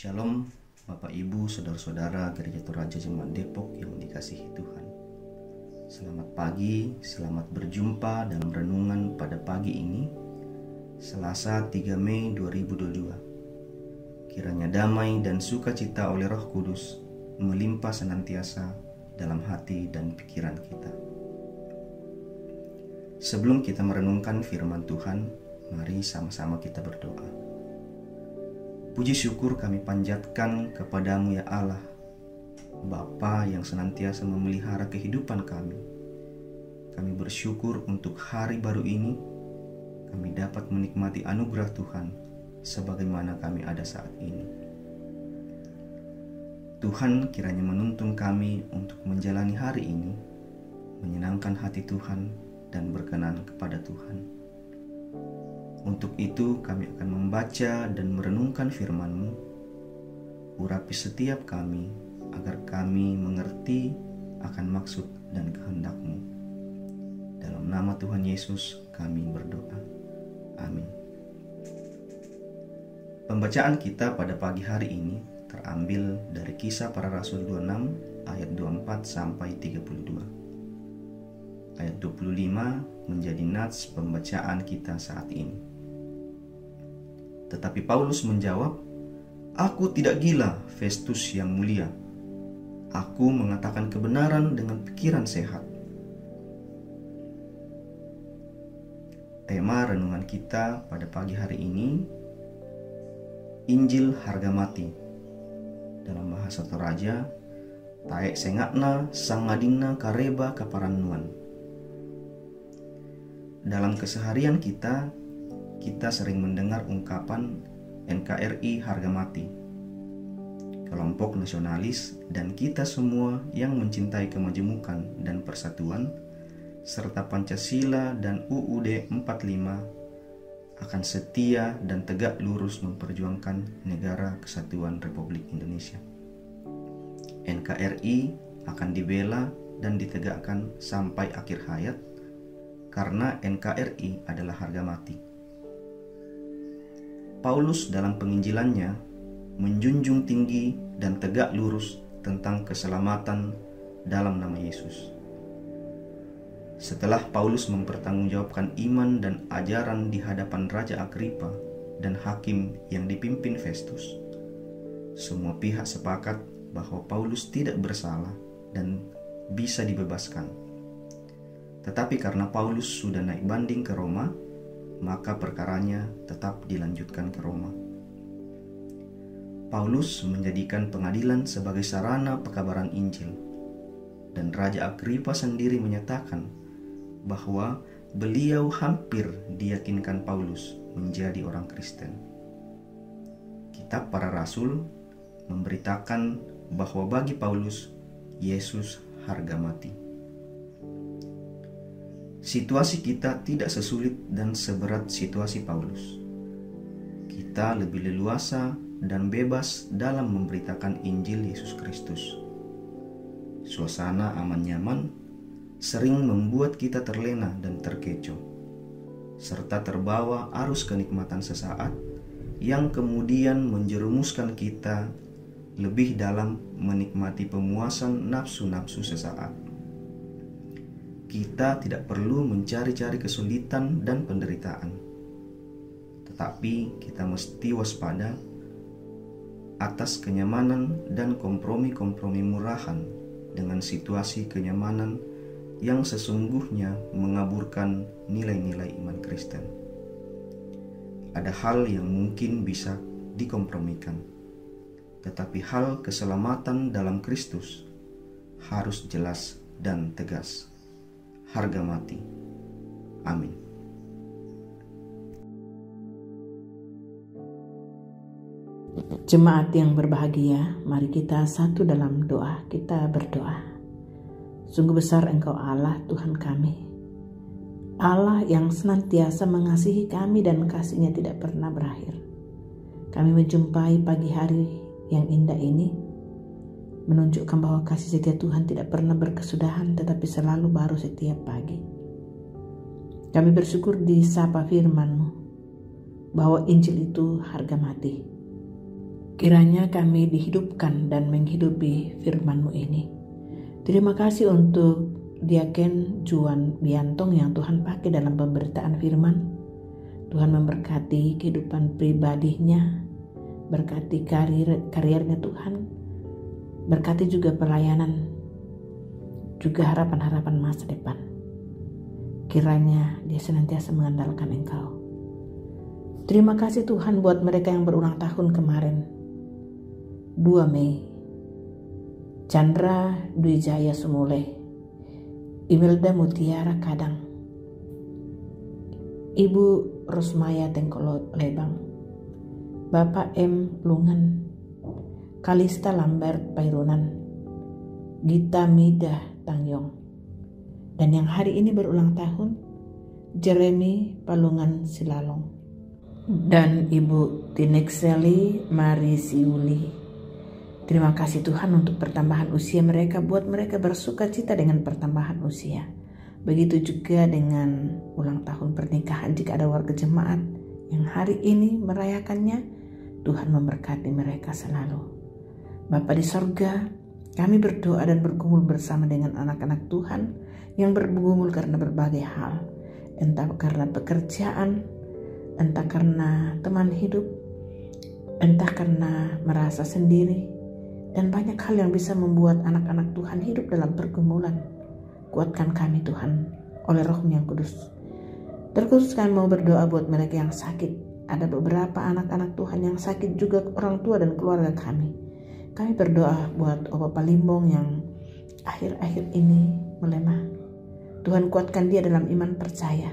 Shalom Bapak Ibu, Saudara-saudara Gereja Toraja Jemaat Depok yang dikasihi Tuhan. Selamat pagi, selamat berjumpa dalam renungan pada pagi ini, Selasa 3 Mei 2022. Kiranya damai dan sukacita oleh Roh Kudus melimpah senantiasa dalam hati dan pikiran kita. Sebelum kita merenungkan firman Tuhan, mari sama-sama kita berdoa. Puji syukur kami panjatkan kepadamu ya Allah, Bapa yang senantiasa memelihara kehidupan kami. Kami bersyukur untuk hari baru ini, kami dapat menikmati anugerah Tuhan sebagaimana kami ada saat ini. Tuhan kiranya menuntun kami untuk menjalani hari ini, menyenangkan hati Tuhan dan berkenan kepada Tuhan. Untuk itu kami akan membaca dan merenungkan firman-Mu. Urapi setiap kami agar kami mengerti akan maksud dan kehendak-Mu. Dalam nama Tuhan Yesus kami berdoa. Amin. Pembacaan kita pada pagi hari ini terambil dari Kisah Para Rasul 26 ayat 24 sampai 32. Ayat 25 menjadi nats pembacaan kita saat ini. Tetapi Paulus menjawab, "Aku tidak gila, Festus yang mulia. Aku mengatakan kebenaran dengan pikiran sehat." Tema renungan kita pada pagi hari ini, Injil harga mati. Dalam bahasa Toraja, taek sengakna sangadingna kareba kaparannuan. Dalam keseharian kita sering mendengar ungkapan NKRI harga mati. Kelompok nasionalis dan kita semua yang mencintai kemajemukan dan persatuan serta Pancasila dan UUD 45 akan setia dan tegak lurus memperjuangkan Negara Kesatuan Republik Indonesia. NKRI akan dibela dan ditegakkan sampai akhir hayat karena NKRI adalah harga mati. Paulus dalam penginjilannya menjunjung tinggi dan tegak lurus tentang keselamatan dalam nama Yesus. Setelah Paulus mempertanggungjawabkan iman dan ajaran di hadapan Raja Agripa dan hakim yang dipimpin Festus, semua pihak sepakat bahwa Paulus tidak bersalah dan bisa dibebaskan. Tetapi karena Paulus sudah naik banding ke Roma, maka perkaranya tetap dilanjutkan ke Roma. Paulus menjadikan pengadilan sebagai sarana pekabaran Injil, dan Raja Agripa sendiri menyatakan bahwa beliau hampir diyakinkan Paulus menjadi orang Kristen. Kitab Para Rasul memberitakan bahwa bagi Paulus, Yesus harga mati. Situasi kita tidak sesulit dan seberat situasi Paulus. Kita lebih leluasa dan bebas dalam memberitakan Injil Yesus Kristus. Suasana aman nyaman sering membuat kita terlena dan terkecoh, serta terbawa arus kenikmatan sesaat yang kemudian menjerumuskan kita lebih dalam menikmati pemuasan nafsu-nafsu sesaat. Kita tidak perlu mencari-cari kesulitan dan penderitaan, tetapi kita mesti waspada atas kenyamanan dan kompromi-kompromi murahan dengan situasi kenyamanan yang sesungguhnya mengaburkan nilai-nilai iman Kristen. Ada hal yang mungkin bisa dikompromikan, tetapi hal keselamatan dalam Kristus harus jelas dan tegas. Harga mati. Amin. Jemaat yang berbahagia, mari kita satu dalam doa. Kita berdoa. Sungguh besar Engkau Allah Tuhan kami, Allah yang senantiasa mengasihi kami dan kasih-Nya tidak pernah berakhir. Kami menjumpai pagi hari yang indah ini, menunjukkan bahwa kasih setia Tuhan tidak pernah berkesudahan, tetapi selalu baru setiap pagi. Kami bersyukur disapa firman-Mu, bahwa Injil itu harga mati. Kiranya kami dihidupkan dan menghidupi firman-Mu ini. Terima kasih untuk Diaken Juan Biantong yang Tuhan pakai dalam pemberitaan firman. Tuhan memberkati kehidupan pribadinya, berkati karirnya Tuhan, berkati juga pelayanan, juga harapan-harapan masa depan. Kiranya dia senantiasa mengandalkan Engkau. Terima kasih Tuhan buat mereka yang berulang tahun kemarin. 2 Mei, Chandra Dwi Jaya Sumule, Imelda Mutiara Kadang, Ibu Rosmaya Tengkolo Lebang, Bapak M. Lungan, Kalista Lambert Pairunan, Gita Mida Tangyong, dan yang hari ini berulang tahun, Jeremy Palungan Silalong, dan Ibu Tinekseli Marisiuli. Terima kasih Tuhan untuk pertambahan usia mereka, buat mereka bersuka cita dengan pertambahan usia. Begitu juga dengan ulang tahun pernikahan jika ada warga jemaat yang hari ini merayakannya. Tuhan memberkati mereka selalu. Bapa di sorga, kami berdoa dan bergumul bersama dengan anak-anak Tuhan yang bergumul karena berbagai hal. Entah karena pekerjaan, entah karena teman hidup, entah karena merasa sendiri, dan banyak hal yang bisa membuat anak-anak Tuhan hidup dalam pergumulan. Kuatkan kami Tuhan oleh Roh-Mu yang kudus. Terkhusus kami mau berdoa buat mereka yang sakit. Ada beberapa anak-anak Tuhan yang sakit, juga orang tua dan keluarga kami. Kami berdoa buat Opa Palimbong yang akhir-akhir ini melemah. Tuhan kuatkan dia dalam iman percaya.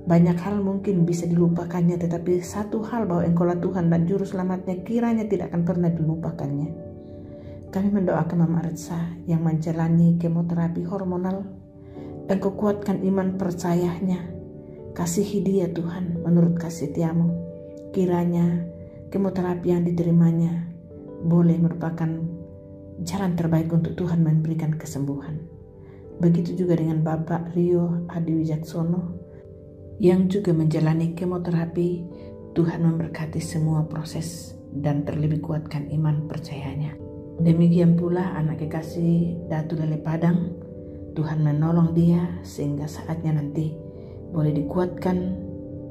Banyak hal mungkin bisa dilupakannya, tetapi satu hal, bahwa Engkaulah Tuhan dan Juru Selamatnya, kiranya tidak akan pernah dilupakannya. Kami mendoakan Mama Retsa yang menjalani kemoterapi hormonal. Engkau kuatkan iman percayanya. Kasihi dia Tuhan menurut kasih setiamu. Kiranya kemoterapi yang diterimanya boleh merupakan jalan terbaik untuk Tuhan memberikan kesembuhan. Begitu juga dengan Bapak Rio Adi Wijaksono yang juga menjalani kemoterapi. Tuhan memberkati semua proses dan terlebih kuatkan iman percayanya. Demikian pula anak kekasih Datu Lele Padang, Tuhan menolong dia sehingga saatnya nanti boleh dikuatkan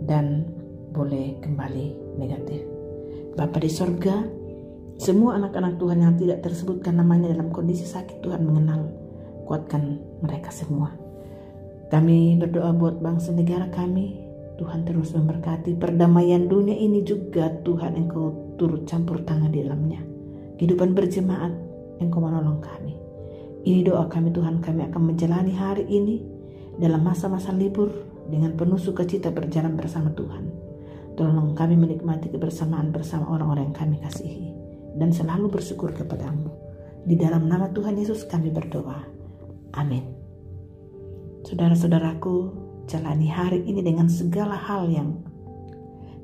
dan boleh kembali negatif. Bapa di sorga, semua anak-anak Tuhan yang tidak tersebutkan namanya dalam kondisi sakit, Tuhan mengenal, kuatkan mereka semua. Kami berdoa buat bangsa negara kami, Tuhan terus memberkati perdamaian dunia ini juga. Tuhan Engkau turut campur tangan di dalamnya. Kehidupan berjemaat, Engkau menolong kami. Ini doa kami Tuhan, kami akan menjalani hari ini dalam masa-masa libur dengan penuh sukacita berjalan bersama Tuhan. Tolong kami menikmati kebersamaan bersama orang-orang yang kami kasihi dan selalu bersyukur kepada-Mu. Di dalam nama Tuhan Yesus kami berdoa. Amin. Saudara-saudaraku, jalani hari ini dengan segala hal yang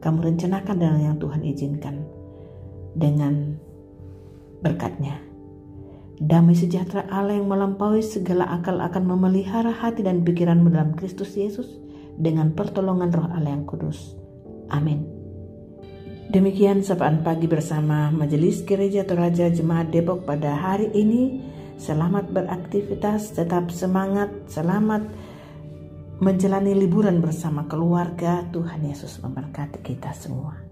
kamu rencanakan dan yang Tuhan izinkan. Dengan berkat-Nya, damai sejahtera Allah yang melampaui segala akal akan memelihara hati dan pikiranmu dalam Kristus Yesus dengan pertolongan Roh Allah yang kudus. Amin. Demikian sapaan pagi bersama Majelis Gereja Toraja Jemaat Depok pada hari ini. Selamat beraktivitas, tetap semangat, selamat menjalani liburan bersama keluarga. Tuhan Yesus memberkati kita semua.